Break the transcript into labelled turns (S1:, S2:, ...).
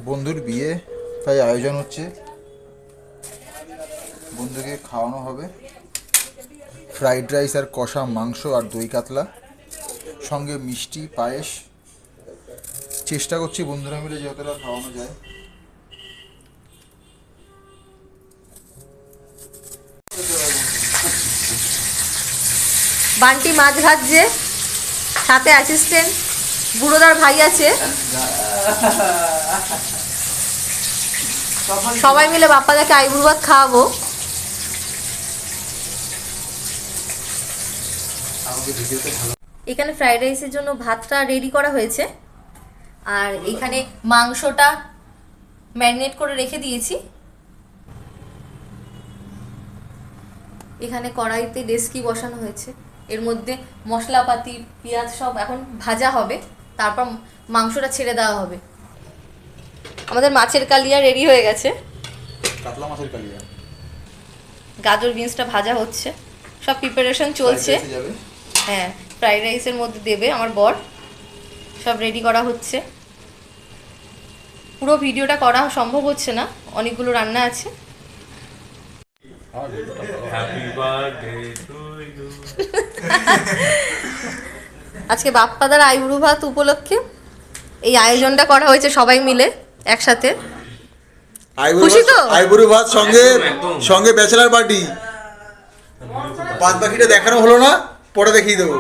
S1: বন্ধুর বিয়ে, তাই আয়োজন হচ্ছে। বন্ধুকে খাওয়ানো হবে ফ্রাইড রাইস আর কষা মাংস আর দই কাতলা, সঙ্গে মিষ্টি পায়েস। চেষ্টা করছি বন্ধুরা মিলে যতটা খাওয়ানো যায়।
S2: বান্টি মাছ ভাজছে, সাথে অ্যাসিস্ট্যান্ট বুড়োদার ভাই আছে। সবাই মিলে বাপ্পাদাকে আইবুড়ো ভাত খাওয়াবো। এখানে ফ্রাইড রাইসের জন্য ভাতটা রেডি করা হয়েছে, আর এখানে মাংসটা ম্যারিনেট করে রেখে দিয়েছি। এখানে কড়াইতে ডেস্কি বসানো হয়েছে, এর মধ্যে মশলাপাতি পেঁয়াজ সব এখন ভাজা হবে, তারপর মাংসটা ছেড়ে দেওয়া হবে। আমাদের মাছের কালিয়া রেডি হয়ে গেছে,
S1: কাতলা মাছের কালিয়া।
S2: গাজর বিনসটা ভাজা হচ্ছে, সব প্রিপারেশন চলছে। হ্যাঁ, ফ্রাইড রাইসের মধ্যে দেবে আমার বর, সব রেডি করা হচ্ছে। পুরো ভিডিওটা করা সম্ভব হচ্ছে না, অনেকগুলো রান্না আছে। আজকে বাপ্পাদার আইবুড়ো ভাত উপলক্ষে এই আয়োজনটা করা হয়েছে সবাই মিলে একসাথে। খুশি তো?
S1: আইবুড়ো ভাত সঙ্গে সঙ্গে ব্যাচেলার পার্টি। বাদ বাকিটা দেখানো হলো না, পরে দেখিয়ে দেবো।